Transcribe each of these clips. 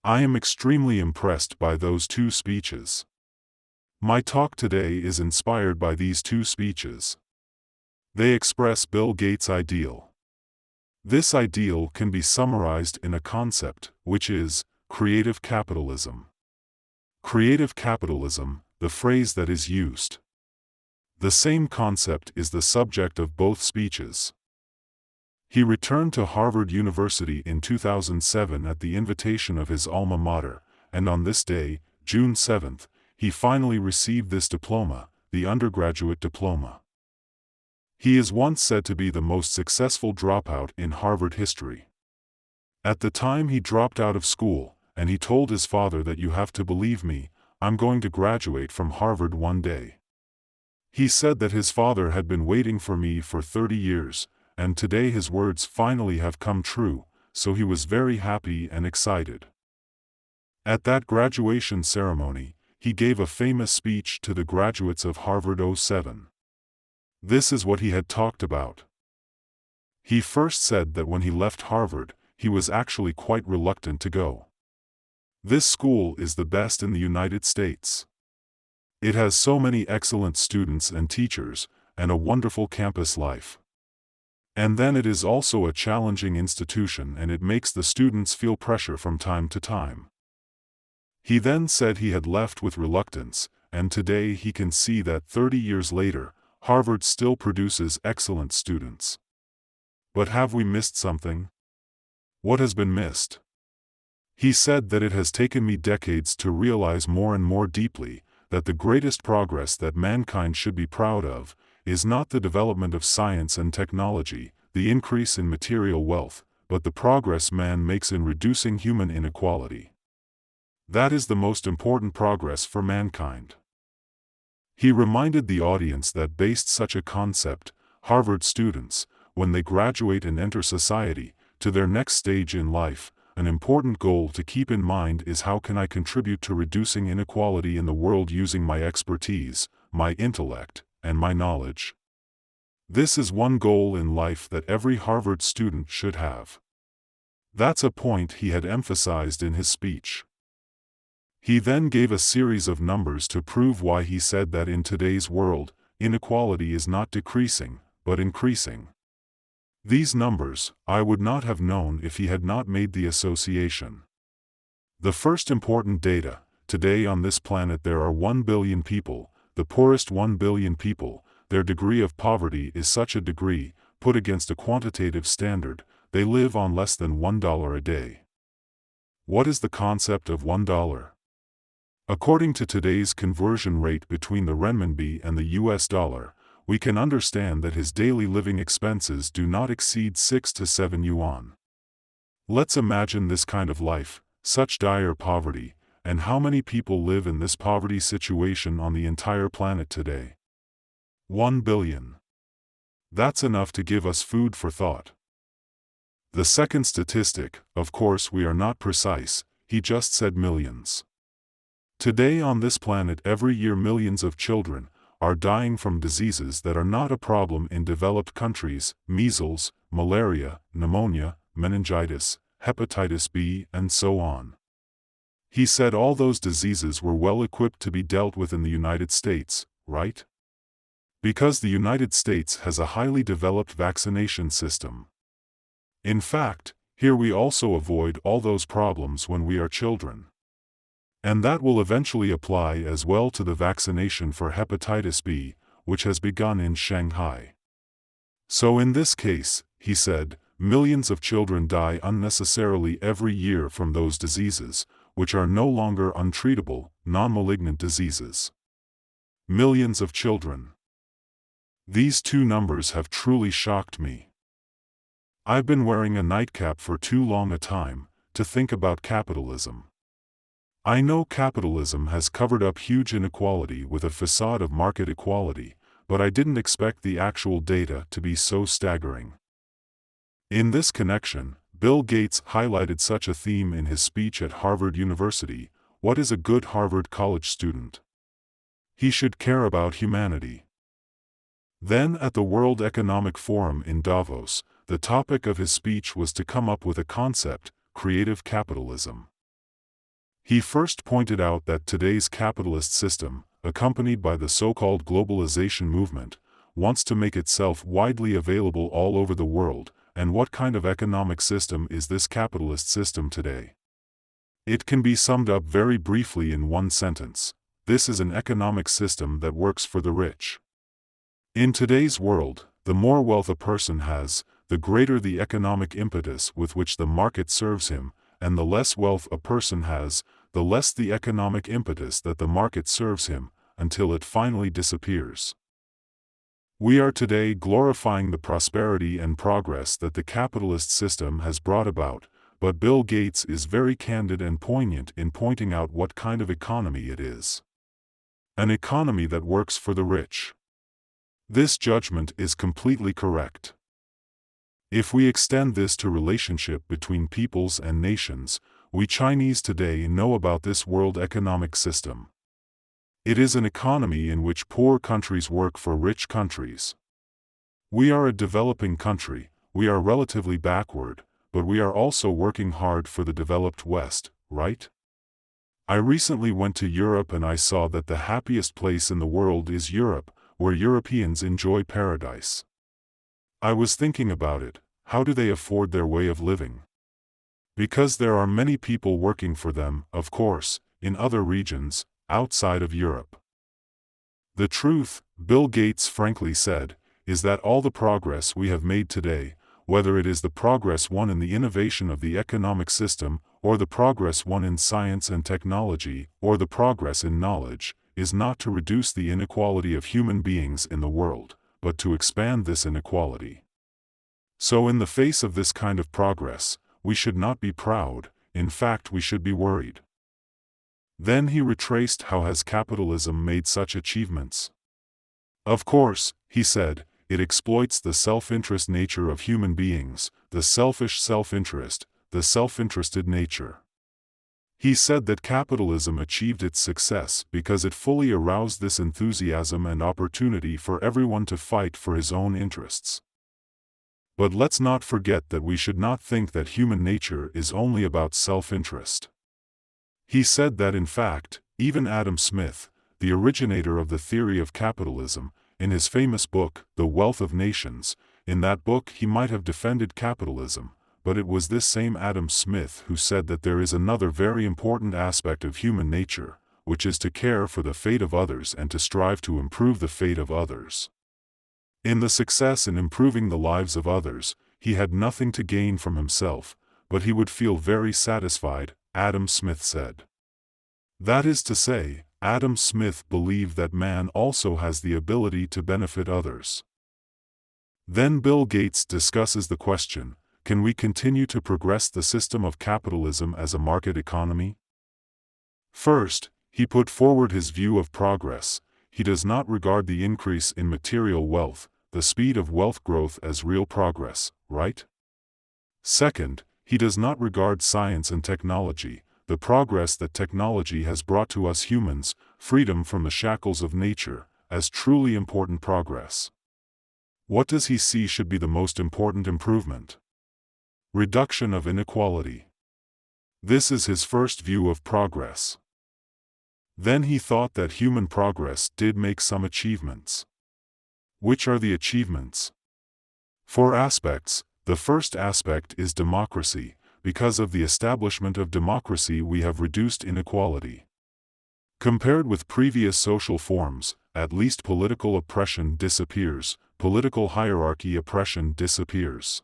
I am extremely impressed by those two speeches. My talk today is inspired by these two speeches. They express Bill Gates' ideal. This ideal can be summarized in a concept, which is creative capitalism. Creative capitalism, the phrase that is used. The same concept is the subject of both speeches. He returned to Harvard University in 2007 at the invitation of his alma mater, and on this day, June 7th, he finally received this diploma, the undergraduate diploma. He is once said to be the most successful dropout in Harvard history. At the time he dropped out of school, and he told his father that you have to believe me, I'm going to graduate from Harvard one day. He said that his father had been waiting for me for 30 years, and today his words finally have come true, so he was very happy and excited. At that graduation ceremony, he gave a famous speech to the graduates of Harvard '07. This is what he had talked about. He first said that when he left Harvard, he was actually quite reluctant to go. This school is the best in the United States. It has so many excellent students and teachers, and a wonderful campus life. And then it is also a challenging institution, and it makes the students feel pressure from time to time. He then said he had left with reluctance, and today he can see that 30 years later, Harvard still produces excellent students. But have we missed something? What has been missed? He said that it has taken me decades to realize more and more deeply that the greatest progress that mankind should be proud of is not the development of science and technology, the increase in material wealth, but the progress man makes in reducing human inequality. That is the most important progress for mankind. He reminded the audience that based such a concept, Harvard students, when they graduate and enter society, to their next stage in life, an important goal to keep in mind is how can I contribute to reducing inequality in the world using my expertise, my intellect, and my knowledge. This is one goal in life that every Harvard student should have. That's a point he had emphasized in his speech. He then gave a series of numbers to prove why he said that in today's world, inequality is not decreasing, but increasing. These numbers, I would not have known if he had not made the association. The first important data, today on this planet there are 1 billion people, the poorest 1 billion people, their degree of poverty is such a degree, put against a quantitative standard, they live on less than $1 a day. What is the concept of $1? According to today's conversion rate between the renminbi and the US dollar, we can understand that his daily living expenses do not exceed 6 to 7 yuan. Let's imagine this kind of life, such dire poverty, and how many people live in this poverty situation on the entire planet today? 1 billion. That's enough to give us food for thought. The second statistic, of course we are not precise, he just said millions. Today on this planet every year millions of children are dying from diseases that are not a problem in developed countries, measles, malaria, pneumonia, meningitis, hepatitis B, and so on. He said all those diseases were well equipped to be dealt with in the United States, right? Because the United States has a highly developed vaccination system. In fact, here we also avoid all those problems when we are children. And that will eventually apply as well to the vaccination for hepatitis B, which has begun in Shanghai. So in this case, he said, millions of children die unnecessarily every year from those diseases, which are no longer untreatable, non-malignant diseases. Millions of children. These two numbers have truly shocked me. I've been wearing a nightcap for too long a time to think about capitalism. I know capitalism has covered up huge inequality with a facade of market equality, but I didn't expect the actual data to be so staggering. In this connection, Bill Gates highlighted such a theme in his speech at Harvard University. What is a good Harvard College student? He should care about humanity. Then at the World Economic Forum in Davos, the topic of his speech was to come up with a concept, creative capitalism. He first pointed out that today's capitalist system, accompanied by the so-called globalization movement, wants to make itself widely available all over the world. And what kind of economic system is this capitalist system today? It can be summed up very briefly in one sentence: this is an economic system that works for the rich. In today's world, the more wealth a person has, the greater the economic impetus with which the market serves him, and the less wealth a person has, the less the economic impetus that the market serves him, until it finally disappears. We are today glorifying the prosperity and progress that the capitalist system has brought about, but Bill Gates is very candid and poignant in pointing out what kind of economy it is. An economy that works for the rich. This judgment is completely correct. If we extend this to relationship between peoples and nations, we Chinese today know about this world economic system. It is an economy in which poor countries work for rich countries. We are a developing country, we are relatively backward, but we are also working hard for the developed West, right? I recently went to Europe and I saw that the happiest place in the world is Europe, where Europeans enjoy paradise. I was thinking about it: how do they afford their way of living? Because there are many people working for them, of course, in other regions, outside of Europe. The truth, Bill Gates frankly said, is that all the progress we have made today, whether it is the progress won in the innovation of the economic system, or the progress won in science and technology, or the progress in knowledge, is not to reduce the inequality of human beings in the world, but to expand this inequality. So in the face of this kind of progress, we should not be proud, in fact we should be worried. Then he retraced how has capitalism made such achievements. Of course, he said, it exploits the self-interest nature of human beings, the selfish self-interest, the self-interested nature. He said that capitalism achieved its success because it fully aroused this enthusiasm and opportunity for everyone to fight for his own interests. But let's not forget that we should not think that human nature is only about self-interest. He said that in fact, even Adam Smith, the originator of the theory of capitalism, in his famous book, The Wealth of Nations, in that book he might have defended capitalism, but it was this same Adam Smith who said that there is another very important aspect of human nature, which is to care for the fate of others and to strive to improve the fate of others. In the success in improving the lives of others, he had nothing to gain from himself, but he would feel very satisfied, Adam Smith said. That is to say, Adam Smith believed that man also has the ability to benefit others. Then Bill Gates discusses the question: can we continue to progress the system of capitalism as a market economy? First, he put forward his view of progress. He does not regard the increase in material wealth, the speed of wealth growth as real progress, right? Second, he does not regard science and technology, the progress that technology has brought to us humans, freedom from the shackles of nature, as truly important progress. What does he see should be the most important improvement? Reduction of inequality. This is his first view of progress. Then he thought that human progress did make some achievements. Which are the achievements? 4 aspects. The first aspect is democracy. Because of the establishment of democracy we have reduced inequality. Compared with previous social forms, at least political oppression disappears, political hierarchy oppression disappears.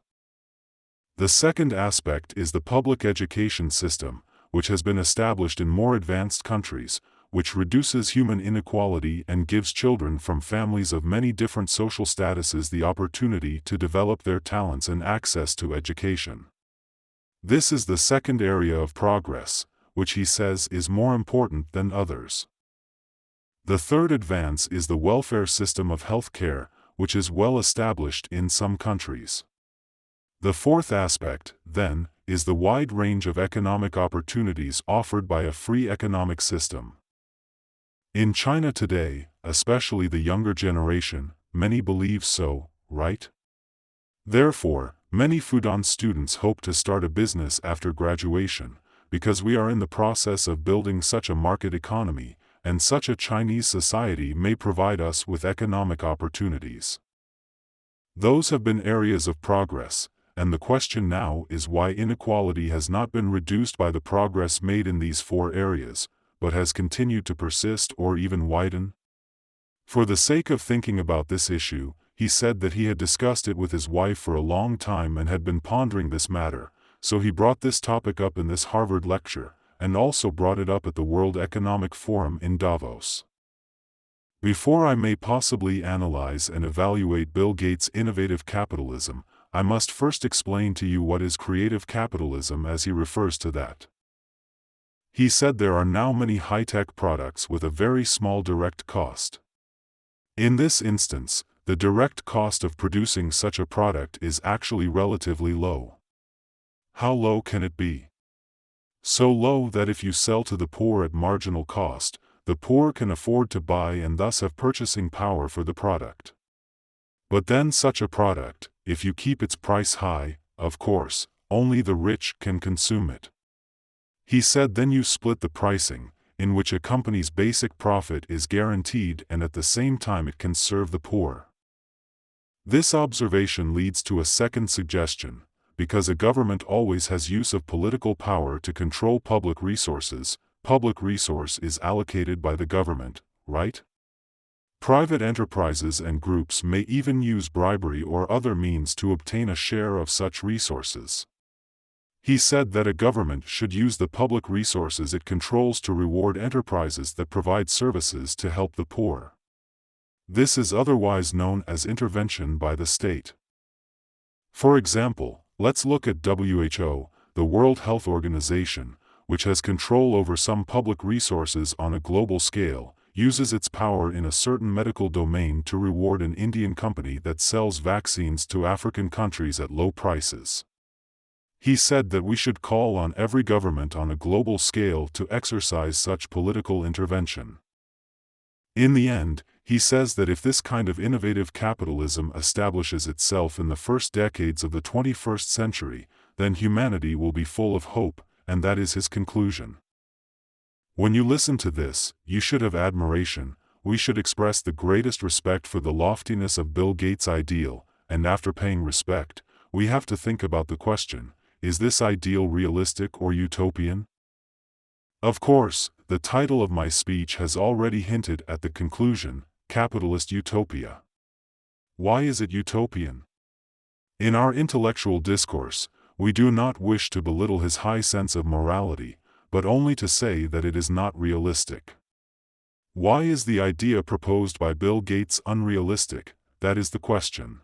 The second aspect is the public education system, which has been established in more advanced countries, which reduces human inequality and gives children from families of many different social statuses the opportunity to develop their talents and access to education. This is the second area of progress, which he says is more important than others. The third advance is the welfare system of health care, which is well established in some countries. The fourth aspect, then, is the wide range of economic opportunities offered by a free economic system. In China today, especially the younger generation, many believe so, right? Therefore, many Fudan students hope to start a business after graduation, because we are in the process of building such a market economy, and such a Chinese society may provide us with economic opportunities. Those have been areas of progress, and the question now is why inequality has not been reduced by the progress made in these 4 areas, but has continued to persist or even widen? For the sake of thinking about this issue, he said that he had discussed it with his wife for a long time and had been pondering this matter, so he brought this topic up in this Harvard lecture, and also brought it up at the World Economic Forum in Davos. Before I may possibly analyze and evaluate Bill Gates' innovative capitalism, I must first explain to you what is creative capitalism as he refers to that. He said there are now many high-tech products with a very small direct cost. In this instance, the direct cost of producing such a product is actually relatively low. How low can it be? So low that if you sell to the poor at marginal cost, the poor can afford to buy and thus have purchasing power for the product. But then such a product, if you keep its price high, of course, only the rich can consume it. He said then you split the pricing, in which a company's basic profit is guaranteed and at the same time it can serve the poor. This observation leads to a second suggestion, because a government always has use of political power to control public resources. Public resource is allocated by the government, right? Private enterprises and groups may even use bribery or other means to obtain a share of such resources. He said that a government should use the public resources it controls to reward enterprises that provide services to help the poor. This is otherwise known as intervention by the state. For example, let's look at WHO, the World Health Organization, which has control over some public resources on a global scale, uses its power in a certain medical domain to reward an Indian company that sells vaccines to African countries at low prices. He said that we should call on every government on a global scale to exercise such political intervention. In the end, he says that if this kind of innovative capitalism establishes itself in the first decades of the 21st century, then humanity will be full of hope, and that is his conclusion. When you listen to this, you should have admiration. We should express the greatest respect for the loftiness of Bill Gates' ideal, and after paying respect, we have to think about the question, is this ideal realistic or utopian? Of course, the title of my speech has already hinted at the conclusion, capitalist utopia. Why is it utopian? In our intellectual discourse, we do not wish to belittle his high sense of morality, but only to say that it is not realistic. Why is the idea proposed by Bill Gates unrealistic? That is the question.